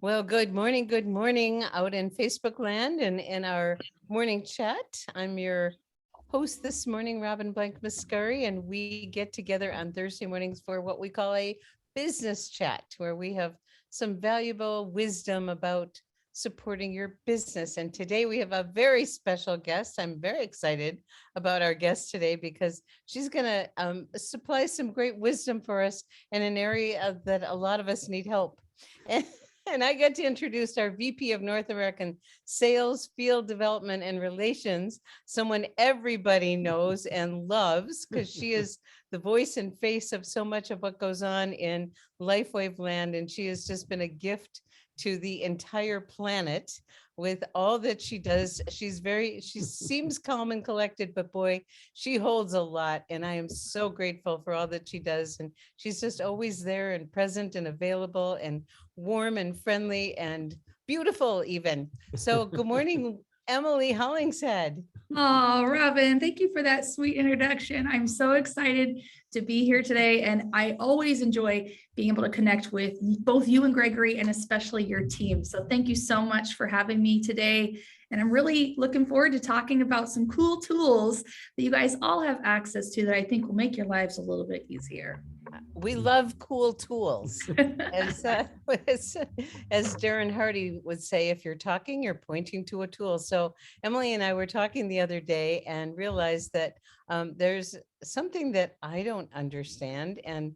Well, good morning out in Facebook land and in our morning chat. I'm your host this morning, Robin Blank Muscari, and we get together on Thursday mornings for what we call a business chat, where we have some valuable wisdom about supporting your business. And today we have a very special guest. I'm very excited about our guest today because she's going to supply some great wisdom for us in an area that a lot of us need help. And I get to introduce our VP of North American Sales, Field Development, and Relations, someone everybody knows and loves because she is the voice and face of so much of what goes on in LifeWave land. And she has just been a gift to the entire planet with all that she does. She seems calm and collected, but boy, she holds a lot. And I am so grateful for all that she does. And she's just always there and present and available and warm and friendly and beautiful even. So good morning, Emily Hollingshead. Oh, Robin, thank you for that sweet introduction. I'm so excited to be here today. And I always enjoy being able to connect with both you and Gregory and especially your team. So thank you so much for having me today. And I'm really looking forward to talking about some cool tools that you guys all have access to that I think will make your lives a little bit easier. We love cool tools. As, as Darren Hardy would say, if you're talking, you're pointing to a tool. So Emily and I were talking the other day and realized that there's something that I don't understand, and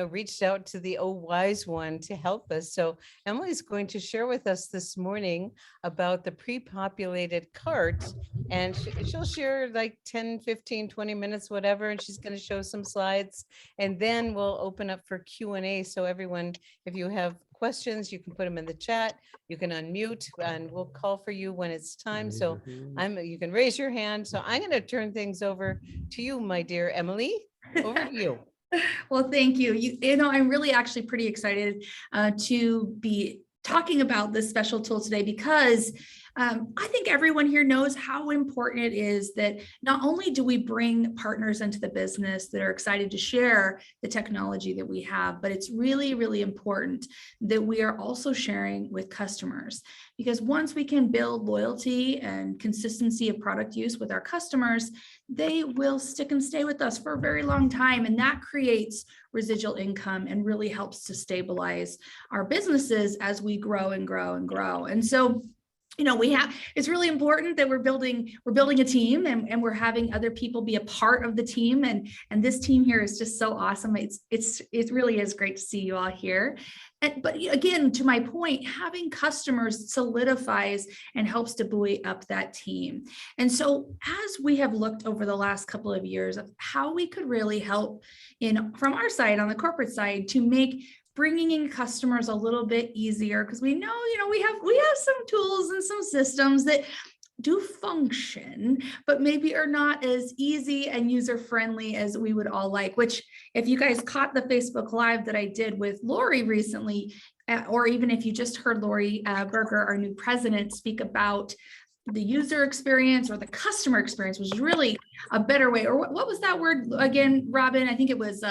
reached out to the wise one to help us. So Emily's going to share with us this morning about the pre-populated cart, and she'll share like 10, 15, 20 minutes, whatever, and she's going to show some slides, and then we'll open up for Q&A. So everyone, if you have questions, you can put them in the chat, you can unmute, and we'll call for you when it's time. So you can raise your hand. So I'm going to turn things over to you, my dear Emily. Over to you. Well, thank you. I'm really actually pretty excited to be talking about this special tool today because I think everyone here knows how important it is that not only do we bring partners into the business that are excited to share the technology that we have, but it's really, really important that we are also sharing with customers. Because once we can build loyalty and consistency of product use with our customers, they will stick and stay with us for a very long time. And that creates residual income and really helps to stabilize our businesses as we grow and grow and grow. And so it's really important that we're building a team and we're having other people be a part of the team. And this team here is just so awesome. It really is great to see you all here. But again, to my point, having customers solidifies and helps to buoy up that team. And so as we have looked over the last couple of years of how we could really help from our side on the corporate side to make bringing in customers a little bit easier, because we know, we have some tools and some systems that do function, but maybe are not as easy and user-friendly as we would all like, which if you guys caught the Facebook Live that I did with Lori recently, or even if you just heard Lori Berger, our new president, speak about the user experience or the customer experience, was really a better way. Or what was that word again, Robin? I think it was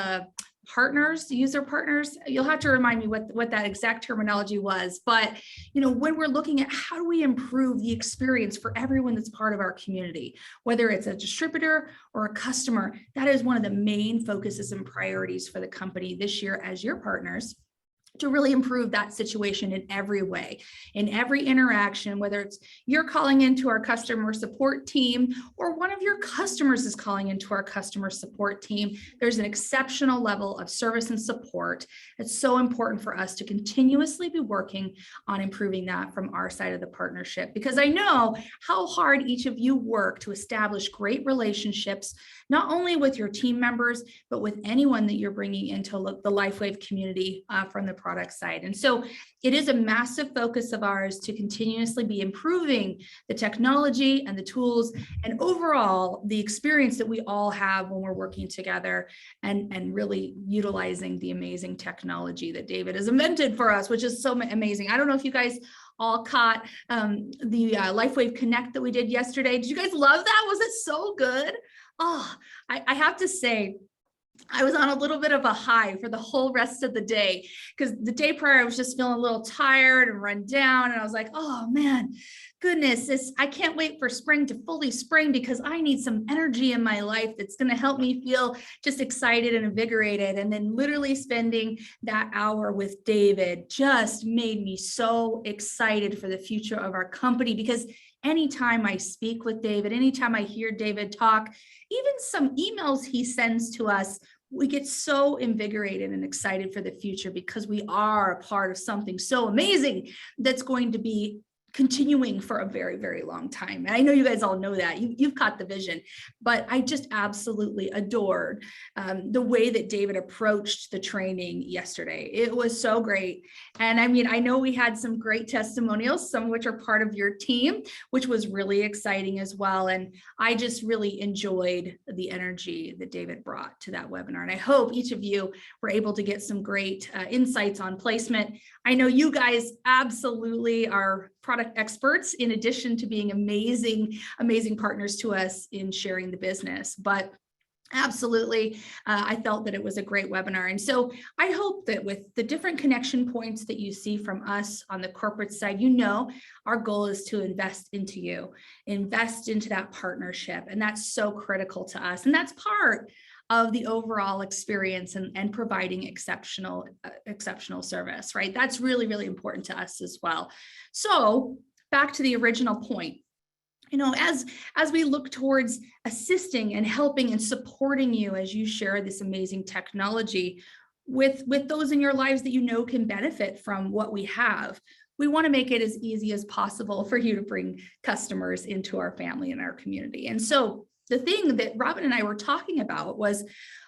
partners, user partners. You'll have to remind me what that exact terminology was. But when we're looking at how do we improve the experience for everyone that's part of our community, whether it's a distributor or a customer, that is one of the main focuses and priorities for the company this year as your partners, to really improve that situation in every way, in every interaction, whether it's you're calling into our customer support team or one of your customers is calling into our customer support team. There's an exceptional level of service and support. It's so important for us to continuously be working on improving that from our side of the partnership, because I know how hard each of you work to establish great relationships, not only with your team members, but with anyone that you're bringing into the LifeWave community from the product side. And so it is a massive focus of ours to continuously be improving the technology and the tools and overall the experience that we all have when we're working together and really utilizing the amazing technology that David has invented for us, which is so amazing. I don't know if you guys all caught the LifeWave Connect that we did yesterday. Did you guys love that? Was it so good? Oh, I have to say, I was on a little bit of a high for the whole rest of the day, because the day prior I was just feeling a little tired and run down. And I was like, oh man, goodness, I can't wait for spring to fully spring, because I need some energy in my life that's going to help me feel just excited and invigorated. And then literally spending that hour with David just made me so excited for the future of our company, because anytime I speak with David, anytime I hear David talk, even some emails he sends to us, we get so invigorated and excited for the future, because we are a part of something so amazing that's going to be continuing for a very, very long time. And I know you guys all know that. You've caught the vision, but I just absolutely adored the way that David approached the training yesterday. It was so great. And I mean, I know we had some great testimonials, some of which are part of your team, which was really exciting as well. And I just really enjoyed the energy that David brought to that webinar. And I hope each of you were able to get some great insights on placement. I know you guys absolutely are product experts, in addition to being amazing partners to us in sharing the business. But absolutely, I felt that it was a great webinar. And so I hope that with the different connection points that you see from us on the corporate side, you know, our goal is to invest into you, invest into that partnership. And that's so critical to us. And that's part of the overall experience and providing exceptional service, right? That's really, really important to us as well. So back to the original point, you know, as we look towards assisting and helping and supporting you as you share this amazing technology with those in your lives that you know can benefit from what we have, we want to make it as easy as possible for you to bring customers into our family and our community. And so the thing that Robin and I were talking about was,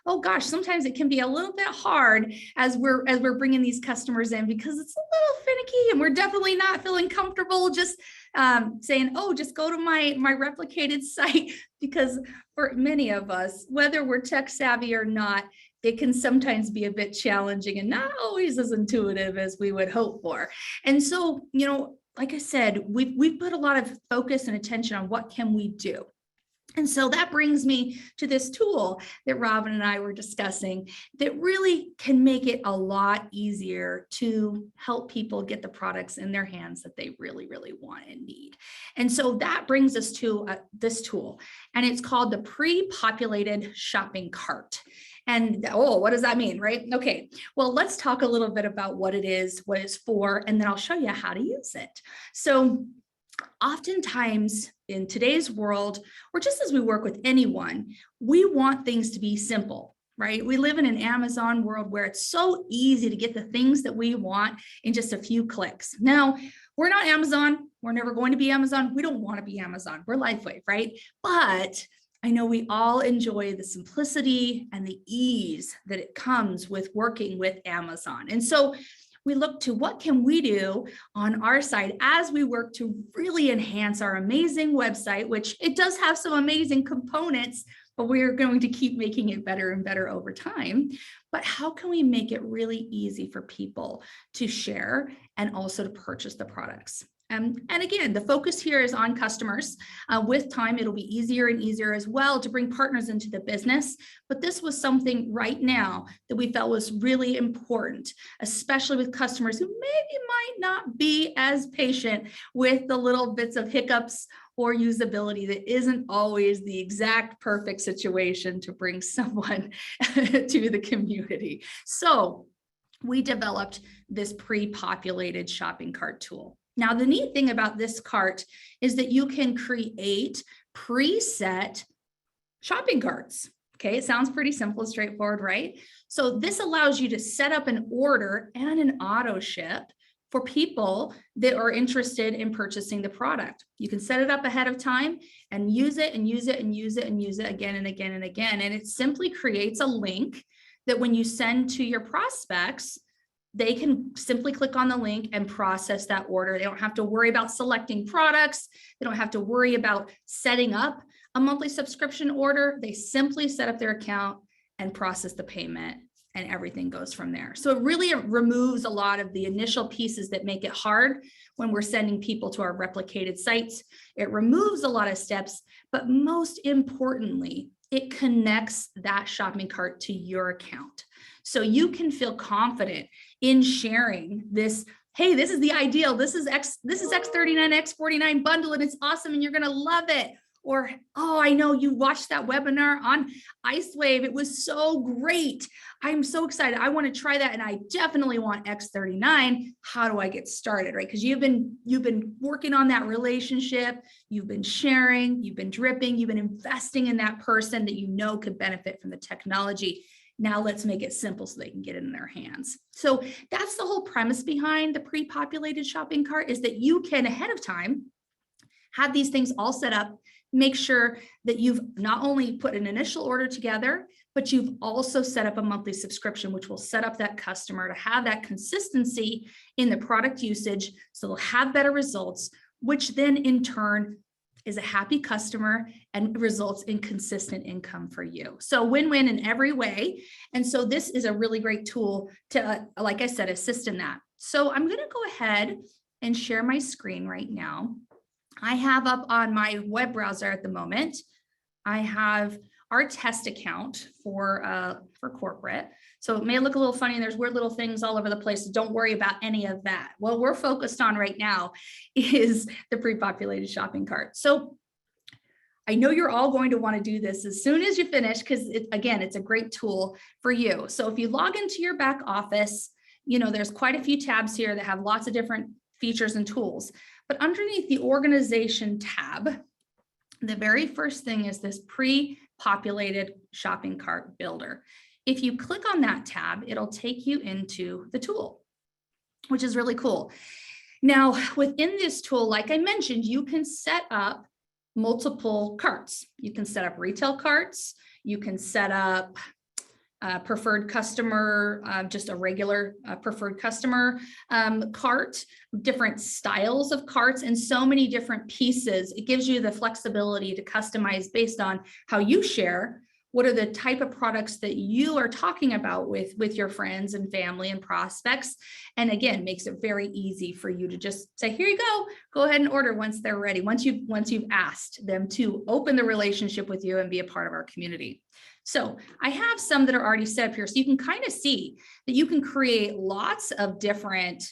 oh gosh, sometimes it can be a little bit hard as we're bringing these customers in, because it's a little finicky and we're definitely not feeling comfortable just saying, oh, just go to my replicated site, because for many of us, whether we're tech savvy or not, it can sometimes be a bit challenging and not always as intuitive as we would hope for. And so, you know, like I said, we've put a lot of focus and attention on what can we do. And so that brings me to this tool that Robin and I were discussing that really can make it a lot easier to help people get the products in their hands that they really, really want and need. And so that brings us to this tool, and it's called the Pre-Populated Shopping Cart. And oh, what does that mean, right? Okay, well, let's talk a little bit about what it is, what it's for, and then I'll show you how to use it. So oftentimes in today's world, or just as we work with anyone, we want things to be simple, right? We live in an Amazon world where it's so easy to get the things that we want in just a few clicks. Now, we're not Amazon. We're never going to be Amazon. We don't want to be Amazon. We're LifeWave, right? But I know we all enjoy the simplicity and the ease that it comes with working with Amazon. And so we look to what can we do on our side as we work to really enhance our amazing website, which it does have some amazing components, but we're going to keep making it better and better over time. But how can we make it really easy for people to share and also to purchase the products? And again, the focus here is on customers. With time, it'll be easier and easier as well to bring partners into the business. But this was something right now that we felt was really important, especially with customers who maybe might not be as patient with the little bits of hiccups or usability that isn't always the exact perfect situation to bring someone to the community. So we developed this pre-populated shopping cart tool. Now, the neat thing about this cart is that you can create preset shopping carts. Okay, it sounds pretty simple and straightforward, right? So this allows you to set up an order and an auto ship for people that are interested in purchasing the product. You can set it up ahead of time and use it and use it and use it and use it again and again and again. And it simply creates a link that when you send to your prospects, they can simply click on the link and process that order. They don't have to worry about selecting products. They don't have to worry about setting up a monthly subscription order. They simply set up their account and process the payment, and everything goes from there. So it really removes a lot of the initial pieces that make it hard when we're sending people to our replicated sites. It removes a lot of steps, but most importantly, it connects that shopping cart to your account. So you can feel confident in sharing this. Hey, this is the ideal. This is X39, X49 bundle, and it's awesome, and you're going to love it. Or, oh, I know you watched that webinar on IceWave. It was so great. I'm so excited. I want to try that. And I definitely want X39. How do I get started? Right? Because you've been working on that relationship. You've been sharing, you've been dripping, you've been investing in that person that you know could benefit from the technology. Now let's make it simple so they can get it in their hands. So that's the whole premise behind the pre-populated shopping cart, is that you can ahead of time have these things all set up. Make sure that you've not only put an initial order together, but you've also set up a monthly subscription, which will set up that customer to have that consistency in the product usage. So they'll have better results, which then in turn is a happy customer and results in consistent income for you. So win-win in every way. And so this is a really great tool to, like I said, assist in that. So I'm going to go ahead and share my screen right now. I have up on my web browser at the moment, I have our test account for corporate. So it may look a little funny and there's weird little things all over the place. Don't worry about any of that. What we're focused on right now is the pre-populated shopping cart. So I know you're all going to want to do this as soon as you finish, because again, it's a great tool for you. So if you log into your back office, there's quite a few tabs here that have lots of different features and tools. But underneath the organization tab, the very first thing is this pre-populated shopping cart builder. If you click on that tab, it'll take you into the tool, which is really cool. Now, within this tool, like I mentioned, you can set up multiple carts. You can set up retail carts. You can set up preferred customer, just a regular preferred customer cart, different styles of carts, and so many different pieces. It gives you the flexibility to customize based on how you share. What are the type of products that you are talking about with your friends and family and prospects? And again, makes it very easy for you to just say, here you go ahead and order once they're ready, once you've asked them to open the relationship with you and be a part of our community. So I have some that are already set up here, so you can kind of see that you can create lots of different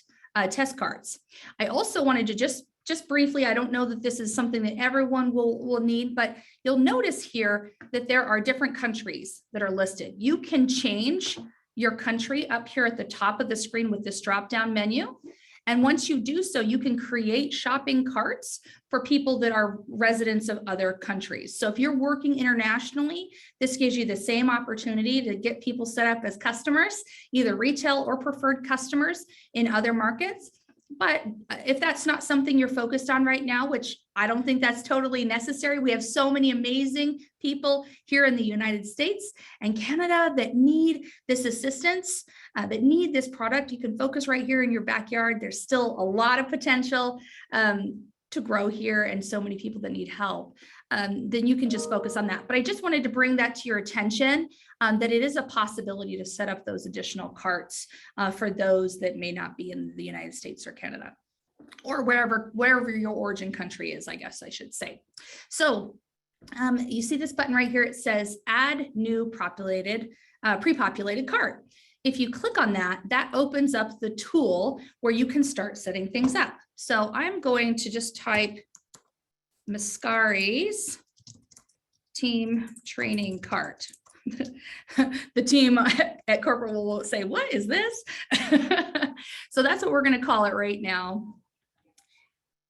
test carts. I also wanted to just briefly, I don't know that this is something that everyone will need, but you'll notice here that there are different countries that are listed. You can change your country up here at the top of the screen with this drop-down menu. And once you do so, you can create shopping carts for people that are residents of other countries. So if you're working internationally, this gives you the same opportunity to get people set up as customers, either retail or preferred customers in other markets. But if that's not something you're focused on right now, which I don't think that's totally necessary, we have so many amazing people here in the United States and Canada that need this assistance, that need this product. You can focus right here in your backyard. There's still a lot of potential to grow here and so many people that need help. Then you can just focus on that. But I just wanted to bring that to your attention, that it is a possibility to set up those additional carts for those that may not be in the United States or Canada, or wherever your origin country is, I guess I should say. So you see this button right here. It says add new pre-populated cart. If you click on that, that opens up the tool where you can start setting things up. So I'm going to just type Mascari's team training cart. The team at corporate will say, what is this? So that's what we're going to call it right now.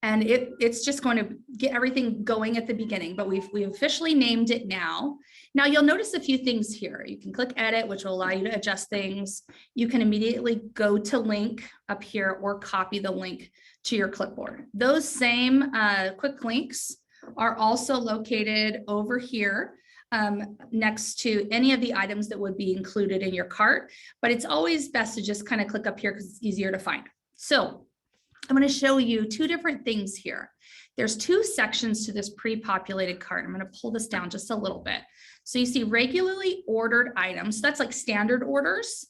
And it's just going to get everything going at the beginning, but we've officially named it now. Now you'll notice a few things here. You can click edit, which will allow you to adjust things. You can immediately go to link up here or copy the link to your clipboard. Those same quick links are also located over here next to any of the items that would be included in your cart, but it's always best to just kind of click up here because it's easier to find. So I'm going to show you two different things here. There's two sections to this pre-populated cart. I'm going to pull this down just a little bit. So you see regularly ordered items. That's like standard orders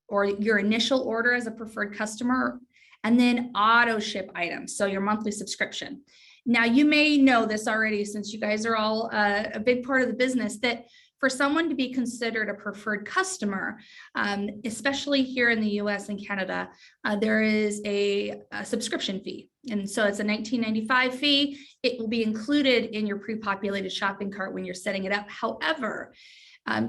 or your initial order as a preferred customer, and then auto ship items. So your monthly subscription. Now, you may know this already since you guys are all a big part of the business, that for someone to be considered a preferred customer, especially here in the US and Canada, there is a subscription fee. And so it's a $19.95 fee. It will be included in your pre-populated shopping cart when you're setting it up. However,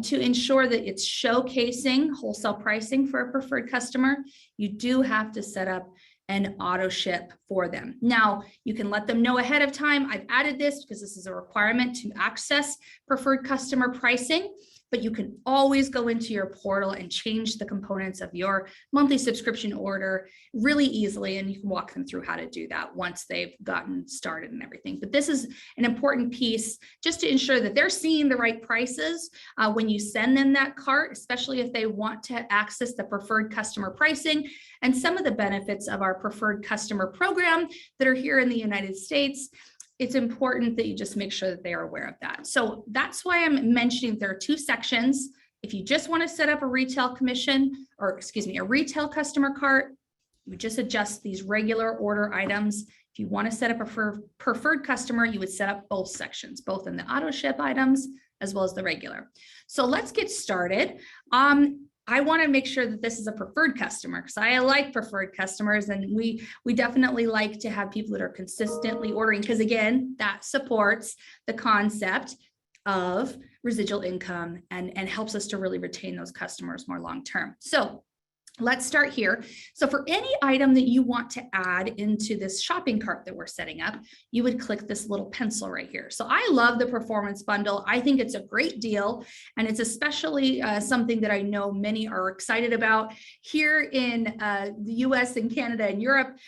to ensure that it's showcasing wholesale pricing for a preferred customer, you do have to set up an auto ship for them. Now, you can let them know ahead of time. I've added this because this is a requirement to access preferred customer pricing, but you can always go into your portal and change the components of your monthly subscription order really easily. And you can walk them through how to do that once they've gotten started and everything. But this is an important piece just to ensure that they're seeing the right prices when you send them that cart, especially if they want to access the preferred customer pricing and some of the benefits of our preferred customer program that are here in the United States. It's important that you just make sure that they are aware of that. So that's why I'm mentioning there are two sections. If you just want to set up a retail commission, or excuse me, a retail customer cart, you just adjust these regular order items. If you want to set up a preferred customer, you would set up both sections, both in the auto ship items as well as the regular. So let's get started. I want to make sure that this is a preferred customer because I like preferred customers, and we definitely like to have people that are consistently ordering, because again, that supports the concept of residual income and helps us to really retain those customers more long term. So let's start here. So for any item that you want to add into this shopping cart that we're setting up, you would click this little pencil right here. So I love the performance bundle. I think it's a great deal. And it's especially something that I know many are excited about here in the US and Canada and Europe.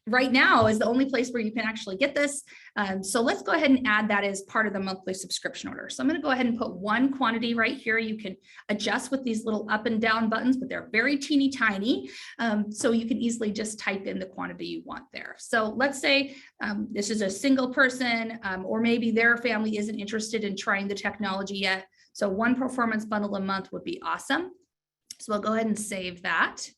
Right now is the only place where you can actually get this. So let's go ahead and add that as part of the monthly subscription order. So I'm going to go ahead and put one quantity right here. You can adjust with these little up and down buttons, but they're very teeny tiny. So you can easily just type in the quantity you want there. So let's say this is a single person, or maybe their family isn't interested in trying the technology yet. So one performance bundle a month would be awesome. So we'll go ahead and save that.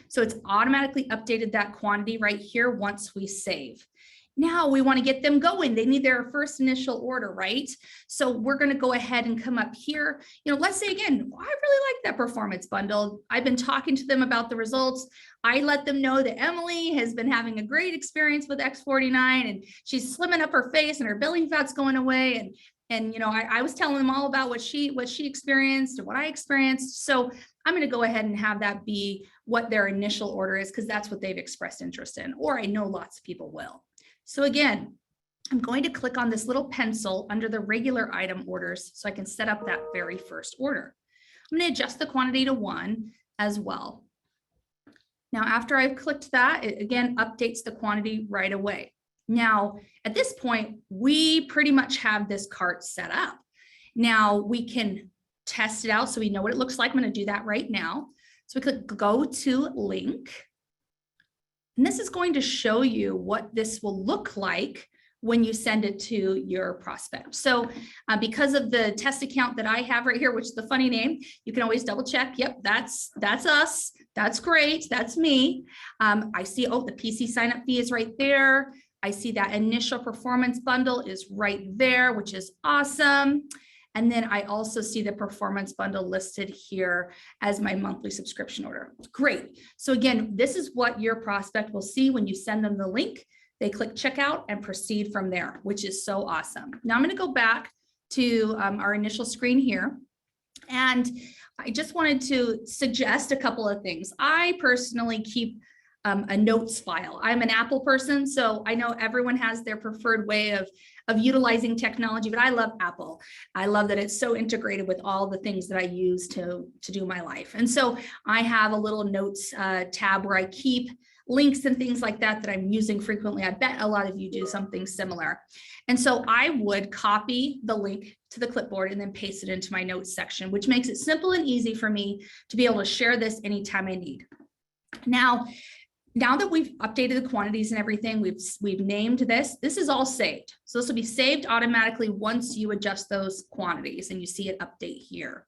So it's automatically updated that quantity right here once we save. Now we want to get them going. They need their first initial order, right? So we're going to go ahead and come up here. Let's say again, I really like that performance bundle. I've been talking to them about the results. I let them know that Emily has been having a great experience with X49 and she's slimming up her face and her belly fat's going away. And I was telling them all about what she experienced and what I experienced. So I'm going to go ahead and have that be what their initial order is, because that's what they've expressed interest in, or I know lots of people will. So again, I'm going to click on this little pencil under the regular item orders so I can set up that very first order. I'm going to adjust the quantity to 1 as well. Now, after I've clicked that, it again updates the quantity right away. Now, at this point, we pretty much have this cart set up. Now we can test it out so we know what it looks like. I'm going to do that right now. So we click go to link. And this is going to show you what this will look like when you send it to your prospect. So because of the test account that I have right here, which is the funny name, you can always double check. Yep, that's us. That's great. That's me. I see, the PC sign up fee is right there. I see that initial performance bundle is right there, which is awesome. And then I also see the performance bundle listed here as my monthly subscription order. Great. So again, this is what your prospect will see when you send them the link. They click checkout and proceed from there, which is so awesome. Now I'm going to go back to our initial screen here. And I just wanted to suggest a couple of things. I personally keep a notes file. I'm an Apple person, so I know everyone has their preferred way of utilizing technology, but I love Apple. I love that it's so integrated with all the things that I use to do my life. And so I have a little notes tab where I keep links and things like that I'm using frequently. I bet a lot of you do something similar. And so I would copy the link to the clipboard and then paste it into my notes section, which makes it simple and easy for me to be able to share this anytime I need. Now that we've updated the quantities and everything, we've named this is all saved. So this will be saved automatically once you adjust those quantities and you see it update here.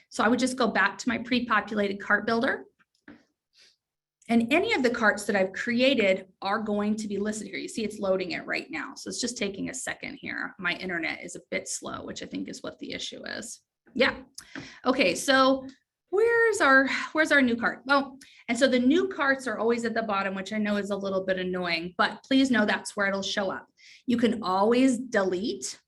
So I would just go back to my pre-populated cart builder. And any of the carts that I've created are going to be listed here. You see it's loading it right now. So it's just taking a second here. My internet is a bit slow, which I think is what the issue is. Yeah. Okay, so where's our new cart? Well, and so the new carts are always at the bottom, which I know is a little bit annoying, but please know that's where it'll show up. You can always delete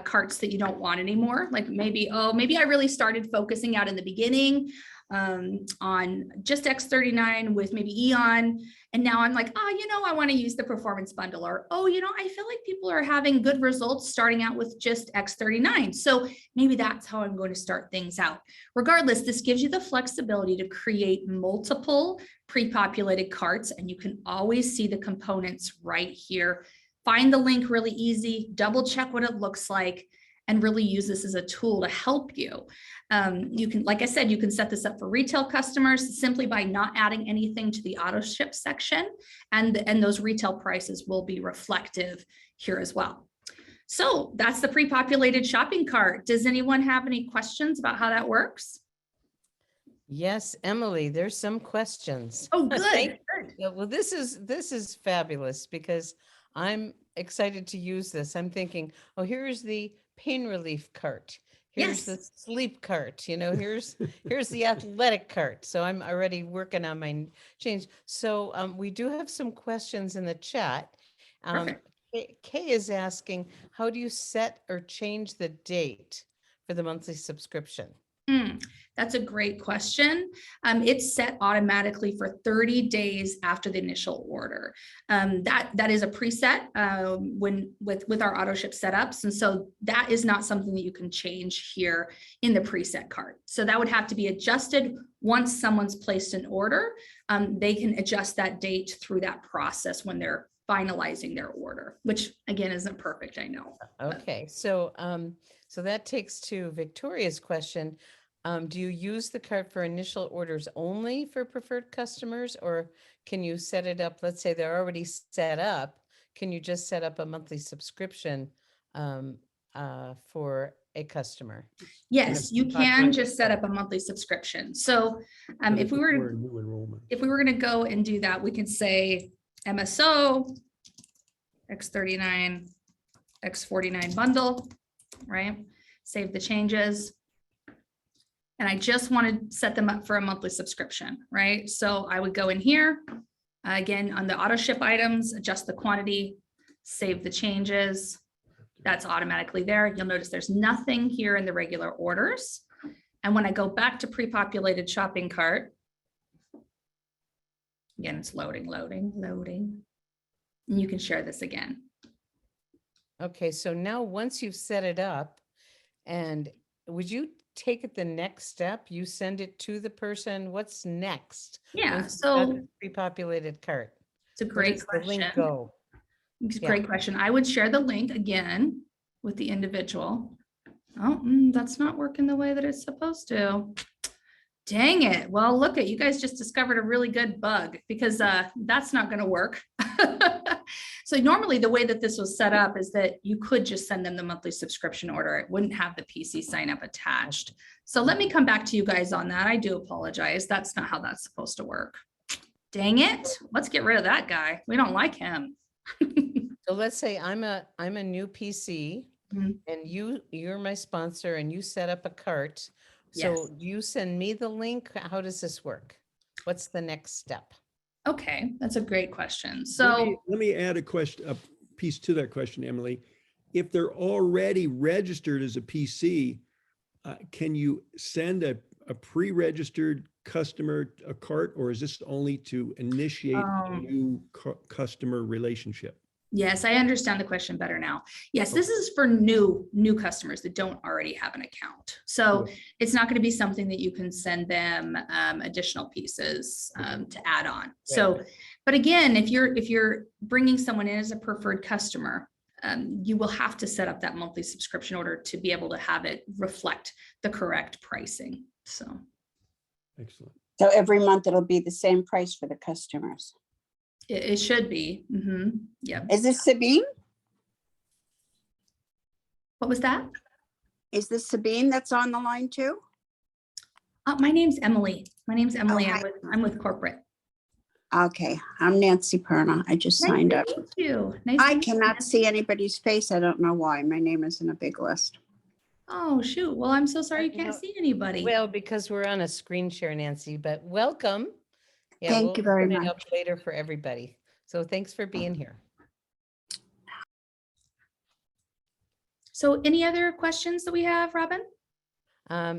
carts that you don't want anymore. Like maybe, oh, maybe I really started focusing out in the beginning on just X39 with maybe Eon. And now I'm like, oh, you know, I want to use the performance bundle, or, oh, you know, I feel like people are having good results starting out with just X39. So maybe that's how I'm going to start things out. Regardless, this gives you the flexibility to create multiple pre-populated carts, and you can always see the components right here. Find the link really easy, double check what it looks like, and really use this as a tool to help you. You can, like I said, you can set this up for retail customers simply by not adding anything to the auto ship section, and those retail prices will be reflective here as well. So that's the pre-populated shopping cart. Does anyone have any questions about how that works? Yes, Emily, there's some questions. Oh, good. Yeah, well, this is fabulous because I'm excited to use this. I'm thinking, oh, here's the pain relief cart. Here's the sleep cart, you know, here's the athletic cart. So I'm already working on my change. So we do have some questions in the chat. Kay is asking, how do you set or change the date for the monthly subscription? That's a great question. It's set automatically for 30 days after the initial order. That is a preset with our auto ship setups. And so that is not something that you can change here in the preset cart. So that would have to be adjusted once someone's placed an order. They can adjust that date through that process when they're finalizing their order, which again isn't perfect, I know. Okay, so so that takes to Victoria's question. Do you use the cart for initial orders only for preferred customers, or can you set it up? Let's say they're already set up. Can you just set up a monthly subscription for a customer? Yes, you can just set up a monthly subscription. So if we were going to go and do that, we can say MSO X39 X49 bundle, right? Save the changes. And I just want to set them up for a monthly subscription, right? So I would go in here, again, on the auto ship items, adjust the quantity, save the changes. That's automatically there. You'll notice there's nothing here in the regular orders. And when I go back to pre-populated shopping cart, again, it's loading. And you can share this again. Okay, so now once you've set it up, and would you take it the next step? You send it to the person. What's next? Yeah, so pre-populated cart. It's a great question. The link go? It's a great question. I would share the link again with the individual. Oh, that's not working the way that it's supposed to. Dang it. Well, look at you guys just discovered a really good bug, because that's not going to work. So normally the way that this was set up is that you could just send them the monthly subscription order. It wouldn't have the PC sign up attached. So let me come back to you guys on that. I do apologize. That's not how that's supposed to work. Dang it. Let's get rid of that guy. We don't like him. So let's say I'm a new PC, and you're my sponsor, and you set up a cart. So you send me the link. How does this work? What's the next step? Okay, that's a great question. So let me add a piece to that question, Emily. If they're already registered as a PC, can you send a pre-registered customer a cart, or is this only to initiate a new customer relationship? Yes, I understand the question better now. Yes, this is for new customers that don't already have an account. So it's not going to be something that you can send them additional pieces to add on. So, but again, if you're bringing someone in as a preferred customer, you will have to set up that monthly subscription order to be able to have it reflect the correct pricing. So, excellent. So every month it'll be the same price for the customers. It should be. Yeah. Is this Sabine? What was that? Is this Sabine that's on the line too? My name's Emily. I'm with hi. I'm with corporate. Okay, I'm Nancy Perna. I just Nice signed to up. meet you. Nice to I meet you, cannot Nancy. see anybody's face. I don't know why. My name is in a big list. Oh, shoot. Well, I'm so sorry you can't No. see anybody. Well, because we're on a screen share, Nancy, but welcome. Yeah, Thank we'll you very open it much. up later for everybody. So thanks for being here. So any other questions that we have, Robin?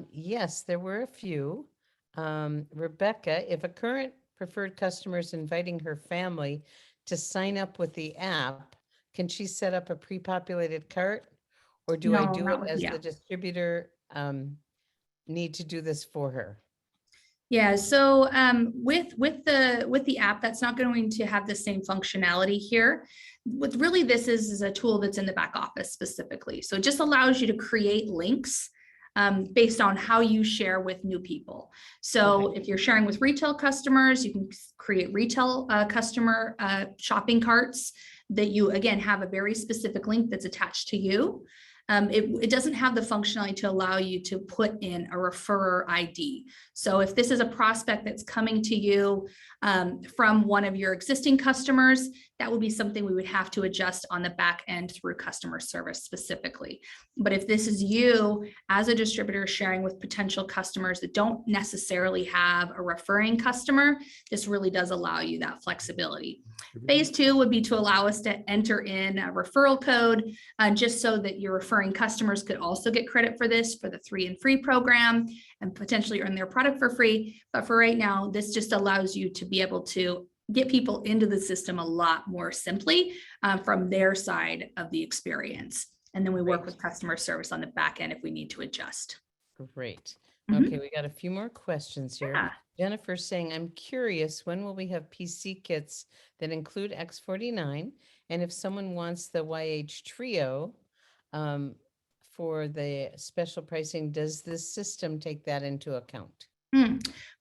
Yes, there were a few. Rebecca, if a current preferred customer is inviting her family to sign up with the app, can she set up a pre-populated cart? Or do I No, do not it with as the the app. distributor need to do this for her? Yeah, so with the app, that's not going to have the same functionality here. What really this is a tool that's in the back office specifically. So it just allows you to create links based on how you share with new people. So if you're sharing with retail customers, you can create retail customer shopping carts that you, again, have a very specific link that's attached to you. It doesn't have the functionality to allow you to put in a referrer ID. So if this is a prospect that's coming to you from one of your existing customers, that would be something we would have to adjust on the back end through customer service specifically. But if this is you as a distributor sharing with potential customers that don't necessarily have a referring customer, this really does allow you that flexibility. Phase 2 would be to allow us to enter in a referral code just so that your referring customers could also get credit for this for the 3 and Free program and potentially earn their product for free. But for right now, this just allows you to be able to get people into the system a lot more simply from their side of the experience. And then we work with customer service on the back end if we need to adjust. Great. Mhm. Okay, we got a few more questions here. Yeah. Jennifer's saying, I'm curious, when will we have PC kits that include X49? And if someone wants the YH Trio for the special pricing, does this system take that into account?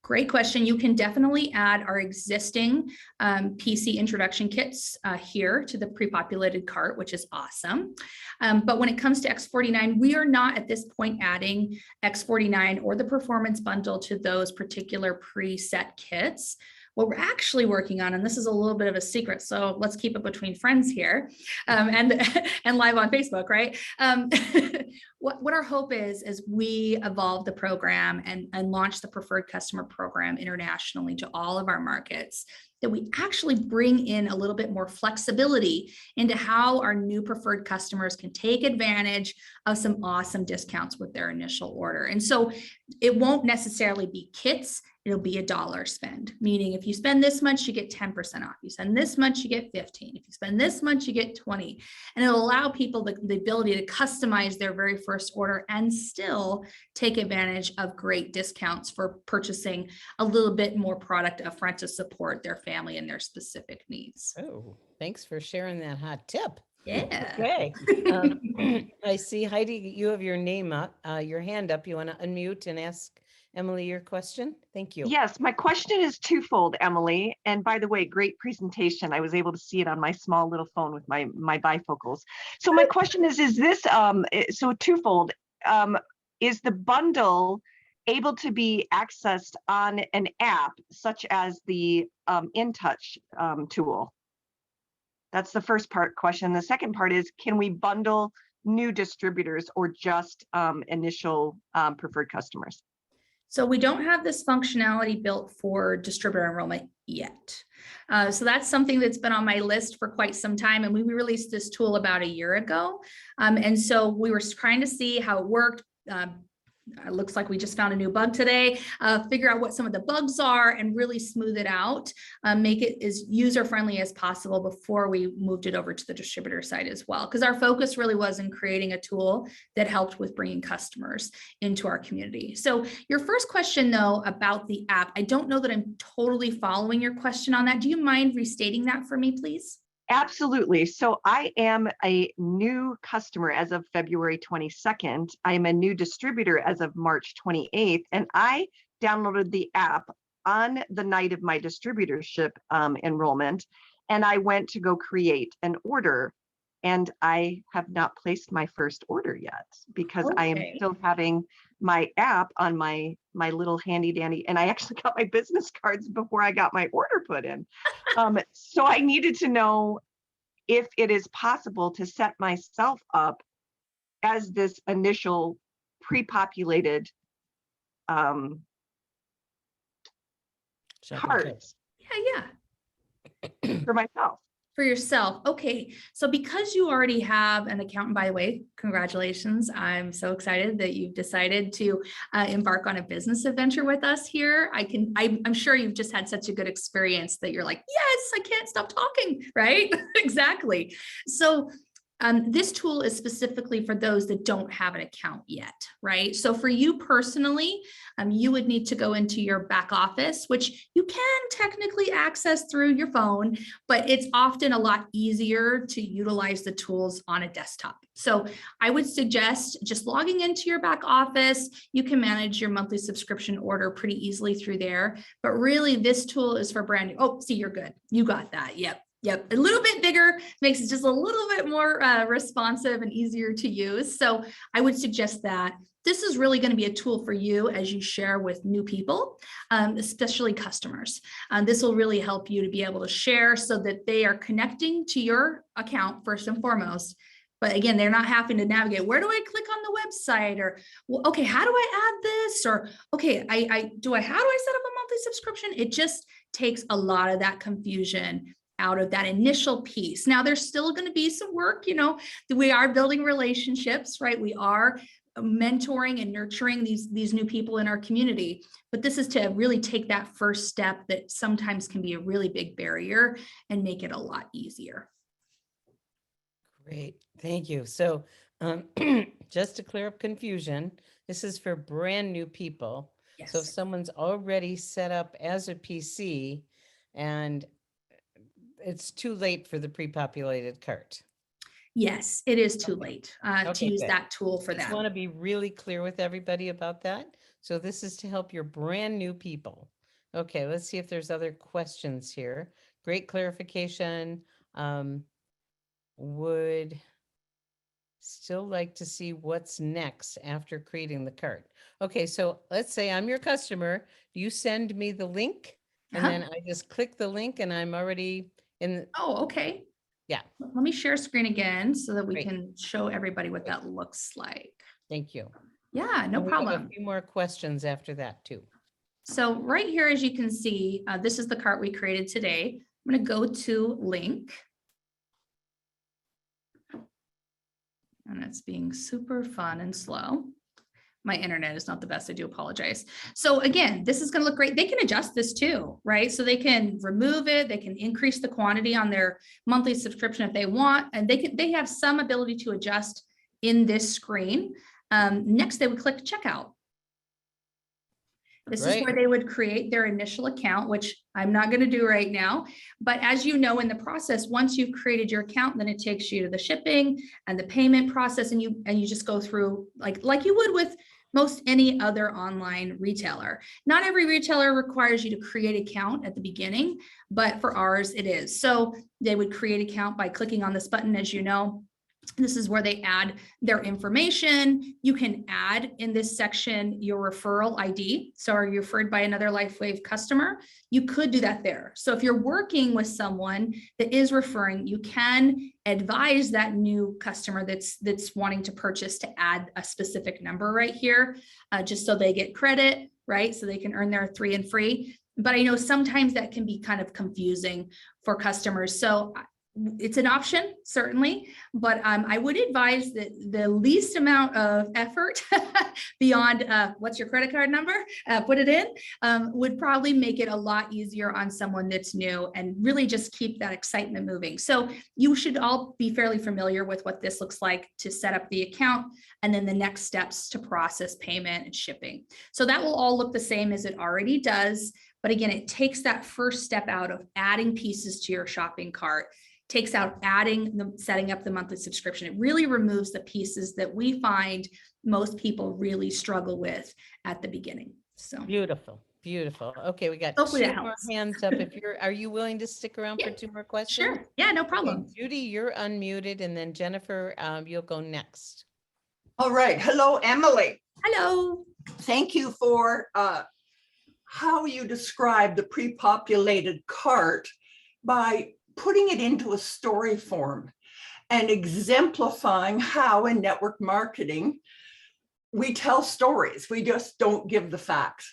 Great question. You can definitely add our existing PC introduction kits here to the pre-populated cart, which is awesome. But when it comes to X49, we are not at this point adding X49 or the performance bundle to those particular preset kits. What we're actually working on, and this is a little bit of a secret, so let's keep it between friends here and live on Facebook, right? What our hope is we evolve the program and launch the preferred customer program internationally to all of our markets, that we actually bring in a little bit more flexibility into how our new preferred customers can take advantage of some awesome discounts with their initial order. And so it won't necessarily be kits. It'll be $1 spend, meaning if you spend this much, you get 10% off. You spend this much, you get 15. If you spend this much, you get 20. And it'll allow people the ability to customize their very first order and still take advantage of great discounts for purchasing a little bit more product upfront to support their family and their specific needs. Oh, thanks for sharing that hot tip. Yeah. Okay. I see Heidi, you have your name up, your hand up. You want to unmute and ask Emily your question? Thank you. Yes, my question is twofold, Emily. And by the way, great presentation. I was able to see it on my small little phone with my bifocals. So my question is this, so twofold, is the bundle able to be accessed on an app such as the InTouch tool? That's the first part question. The second part is, can we bundle new distributors or just initial preferred customers? So we don't have this functionality built for distributor enrollment yet. So that's something that's been on my list for quite some time. And we released this tool about a year ago. And so we were trying to see how it worked. It looks like we just found a new bug today, figure out what some of the bugs are and really smooth it out, make it as user-friendly as possible before we moved it over to the distributor side as well. Because our focus really was in creating a tool that helped with bringing customers into our community. So your first question though, about the app, I don't know that I'm totally following your question on that. Do you mind restating that for me, please? Absolutely. So I am a new customer as of February 22nd. I am a new distributor as of March 28th. And I downloaded the app on the night of my distributorship enrollment. And I went to go create an order and I have not placed my first order yet because I am Okay. still having my app on my little handy dandy, and I actually got my business cards before I got my order put in. So I needed to know if it is possible to set myself up as this initial pre-populated Shopping cart Yeah. for myself. For yourself. Okay. So because you already have an account, and by the way, congratulations. I'm so excited that you've decided to embark on a business adventure with us here. I'm sure you've just had such a good experience that you're like, yes, I can't stop talking, right? Exactly. So this tool is specifically for those that don't have an account yet, right? So for you personally, you would need to go into your back office, which you can technically access through your phone, but it's often a lot easier to utilize the tools on a desktop. So I would suggest just logging into your back office. You can manage your monthly subscription order pretty easily through there, but really this tool is for brand new. Oh, see, you're good. You got that. Yep. Yep, a little bit bigger makes it just a little bit more responsive and easier to use. So I would suggest that this is really going to be a tool for you as you share with new people, especially customers. This will really help you to be able to share so that they are connecting to your account first and foremost. But again, they're not having to navigate. Where do I click on the website? Or, well, okay, how do I add this? Or, okay, how do I set up a monthly subscription? It just takes a lot of that confusion out of that initial piece. Now, there's still going to be some work, we are building relationships, right? We are mentoring and nurturing these new people in our community, but this is to really take that first step that sometimes can be a really big barrier and make it a lot easier. Great, thank you. So just to clear up confusion, this is for brand new people. Yes. So if someone's already set up as a PC and it's too late for the pre-populated cart. Yes, it is too late to Okay, use good. that tool for Just them. want to be really clear with everybody about that. So this is to help your brand new people. Okay, let's see if there's other questions here. Great clarification. Would still like to see what's next after creating the cart. Okay, so let's say I'm your customer. You send me the link and then I just click the link and I'm already in. Oh, okay. Yeah. Let me share screen again so that we Great. can show everybody what that looks like. Thank you. Yeah, no And we have problem. a few more questions after that too. So right here, as you can see, this is the cart we created today. I'm going to go to link. And it's being super fun and slow. My internet is not the best. I do apologize. So again, this is going to look great. They can adjust this too, right? So they can remove it. They can increase the quantity on their monthly subscription if they want, and they have some ability to adjust in this screen. Next, they would click checkout. This is where they would create their initial account, which I'm not going to do right now. But as you know, in the process, once you've created your account, then it takes you to the shipping and the payment process, and you just go through like you would with most any other online retailer. Not every retailer requires you to create an account at the beginning, but for ours it is. So they would create account by clicking on this button, as you know. This is where they add their information. You can add in this section your referral ID. So are you referred by another LifeWave customer? You could do that there. So if you're working with someone that is referring, you can advise that new customer that's wanting to purchase to add a specific number right here, just so they get credit, right? So they can earn their 3 and free. But I know sometimes that can be kind of confusing for customers. So it's an option, certainly, but I would advise that the least amount of effort beyond what's your credit card number, put it in, would probably make it a lot easier on someone that's new and really just keep that excitement moving. So you should all be fairly familiar with what this looks like to set up the account and then the next steps to process payment and shipping. So that will all look the same as it already does. But again, it takes that first step out of adding pieces to your shopping cart, takes out setting up the monthly subscription. It really removes the pieces that we find most people really struggle with at the beginning. So beautiful. Beautiful. Okay, we got Hopefully two that more helps. hands up. If are you willing to stick around for Yeah, two more questions? Sure. Yeah, no Okay, problem. Judy, you're unmuted, and then Jennifer, you'll go next. All right. Hello, Emily. Hello. Thank you for how you describe the pre-populated cart by putting it into a story form and exemplifying how in network marketing we tell stories. We just don't give the facts.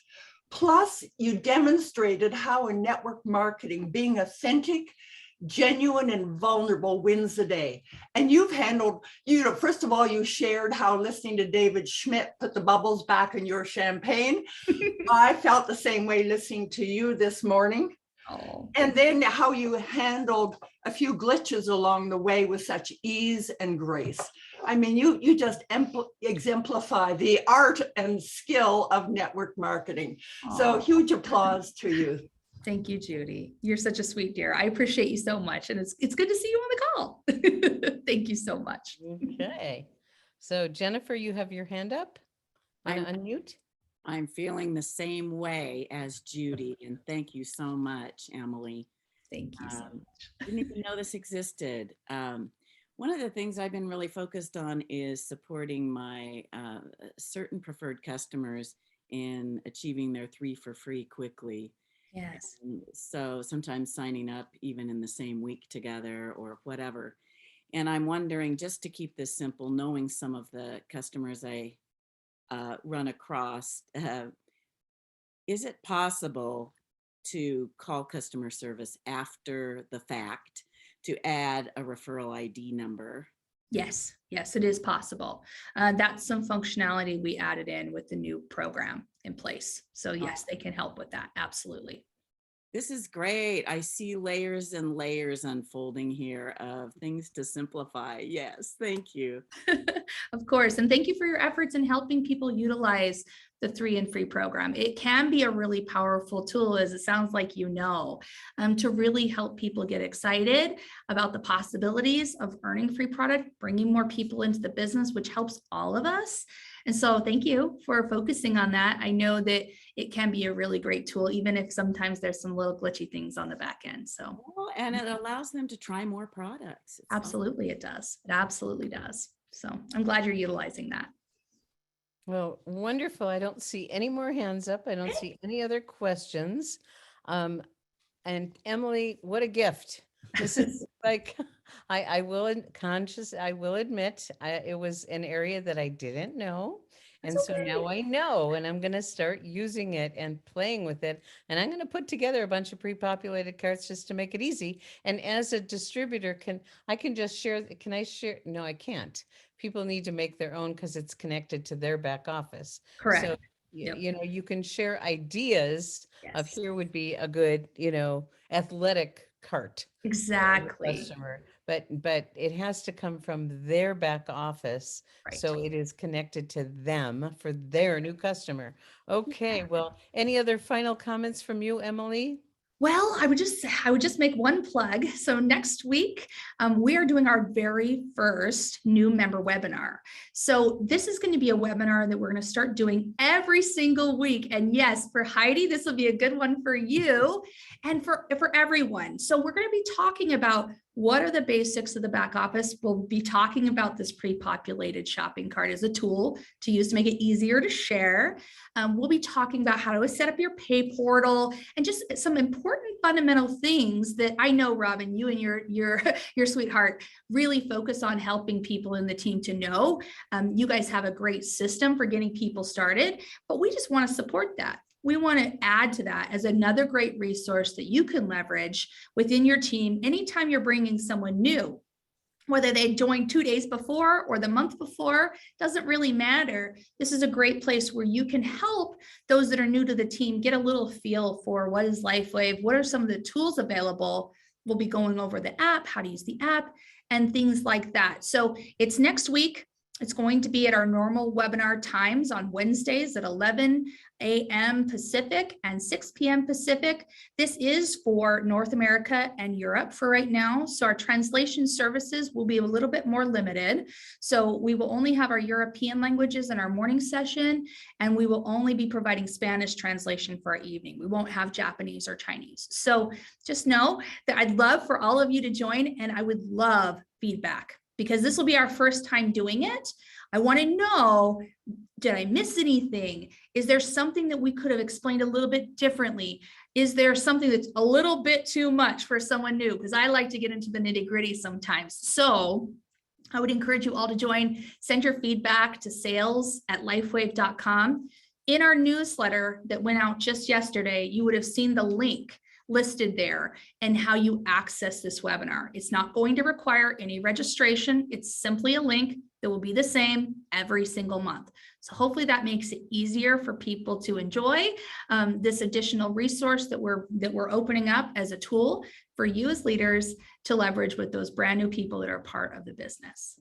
Plus, you demonstrated how in network marketing being authentic, genuine, and vulnerable wins the day. And you've handled, first of all, you shared how listening to David Schmidt put the bubbles back in your champagne. I felt the same way listening to you this morning. Oh, And then how you handled a few glitches along the way with such ease and grace. I mean, you just exemplify the art and skill of network marketing. So huge applause to you. Thank you, Judy. You're such a sweet dear. I appreciate you so much. And it's good to see you on the call. Thank you so much. Okay. So Jennifer, you have your hand up. Want to unmute? I'm feeling the same way as Judy, and thank you so much, Emily. Thank you so much. Didn't even know this existed. One of the things I've been really focused on is supporting my certain preferred customers in achieving their 3 for free quickly. Yes. And so sometimes signing up even in the same week together or whatever. And I'm wondering, just to keep this simple, knowing some of the customers I run across, is it possible to call customer service after the fact to add a referral ID number? Yes, it is possible. That's some functionality we added in with the new program in place. So yes, they can help with that. Absolutely. This is great. I see layers and layers unfolding here of things to simplify. Yes, thank you. Of course. And thank you for your efforts in helping people utilize the 3 and free program. It can be a really powerful tool, as it sounds like to really help people get excited about the possibilities of earning free product, bringing more people into the business, which helps all of us. And so thank you for focusing on that. I know that it can be a really great tool, even if sometimes there's some little glitchy things on the back end. So Well, and it allows them to try more products. It's absolutely, it does. It absolutely does. So I'm glad you're utilizing that. Well, wonderful. I don't see any more hands up. I don't see any other questions. And Emily, what a gift. This is like, I will admit, it was an area that I didn't know. And That's so now I know, and I'm going to start using it and playing with it. And I'm going to put together a bunch of pre-populated carts just to make it easy. And as a distributor, I can just share, can I share? No, I can't. People need to make their own because it's connected to their back office. Correct. So, Yep. you can share ideas of Yes. here would be a good, athletic cart. for your Exactly. customer, but it has to come from their back office. Right. So it is connected to them for their new customer. Okay, well, any other final comments from you, Emily? Well, I would just make one plug. So next week, we are doing our very first new member webinar. So this is going to be a webinar that we're going to start doing every single week. And yes, for Heidi, this will be a good one for you and for everyone. So we're going to be talking about what are the basics of the back office. We'll be talking about this pre-populated shopping cart as a tool to use to make it easier to share. We'll be talking about how to set up your pay portal and just some important fundamental things that I know, Robin, you and your sweetheart really focus on helping people in the team to know. You guys have a great system for getting people started, but we just want to support that. We want to add to that as another great resource that you can leverage within your team anytime you're bringing someone new. Whether they joined 2 days before or the month before, doesn't really matter. This is a great place where you can help those that are new to the team get a little feel for what is LifeWave, what are some of the tools available. We'll be going over the app, how to use the app, and things like that. So it's next week. It's going to be at our normal webinar times on Wednesdays at 11 a.m. Pacific and 6 p.m. Pacific. This is for North America and Europe for right now. So our translation services will be a little bit more limited. So we will only have our European languages in our morning session, and we will only be providing Spanish translation for our evening. We won't have Japanese or Chinese. So just know that I'd love for all of you to join, and I would love feedback, because this will be our first time doing it. I want to know, did I miss anything? Is there something that we could have explained a little bit differently? Is there something that's a little bit too much for someone new? Because I like to get into the nitty-gritty sometimes. So I would encourage you all to join. Send your feedback to sales@lifewave.com. In our newsletter that went out just yesterday, you would have seen the link listed there and how you access this webinar. It's not going to require any registration. It's simply a link that will be the same every single month. So hopefully that makes it easier for people to enjoy this additional resource that we're opening up as a tool for you as leaders to leverage with those brand new people that are part of the business.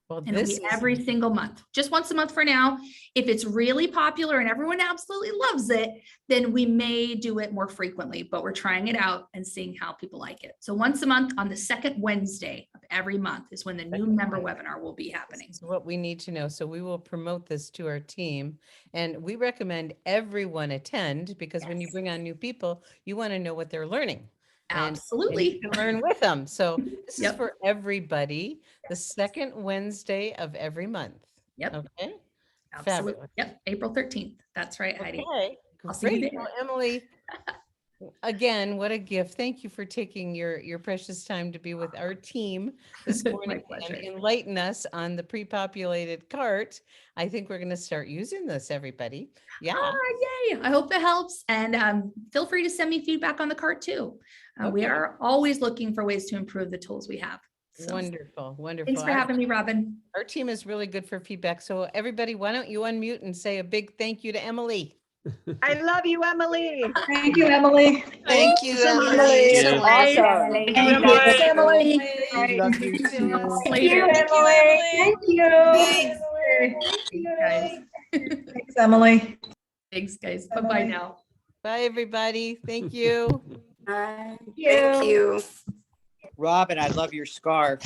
Well, And it'll be every single month, just once a month for now. If it's really popular and everyone absolutely loves it, then we may do it more frequently, but we're trying it out and seeing how people like it. So once a month on the second Wednesday of every month is when the new member webinar will be happening. This is what we need to know. So we will promote this to our team, and we recommend everyone attend, because when you bring on new people, you want to know what they're learning. And Absolutely. you can learn with them. So this is Yep. for everybody, the second Wednesday of every month. Yep. Okay. Absolutely. Fabulous. Yep. April 13th. That's right, Heidi. Okay. I'll see you Great. there. Well, Emily, again, what a gift. Thank you for taking your precious time to be with our team this My morning pleasure. and enlighten us on the pre-populated cart. I think we're going to start using this, everybody. Yeah. Yay. I hope it helps. And feel free to send me feedback on the cart too. We Okay. are always looking for ways to improve the tools we have. So, Wonderful. Wonderful. thanks for having me, Robin. Our team is really good for feedback. So everybody, why don't you unmute and say a big thank you to Emily? I love you, Emily. Thank you, Emily. Thank you, Emily. Emily. Awesome. Thank Thank you, you, Emily. Emily. Love you See too. you Thank you, later. Emily. Thank you. Thanks. Guys. Thanks, Emily. Thanks, guys. Bye-bye now. Bye, everybody. Thank you. Thank Robin, I love your scarf.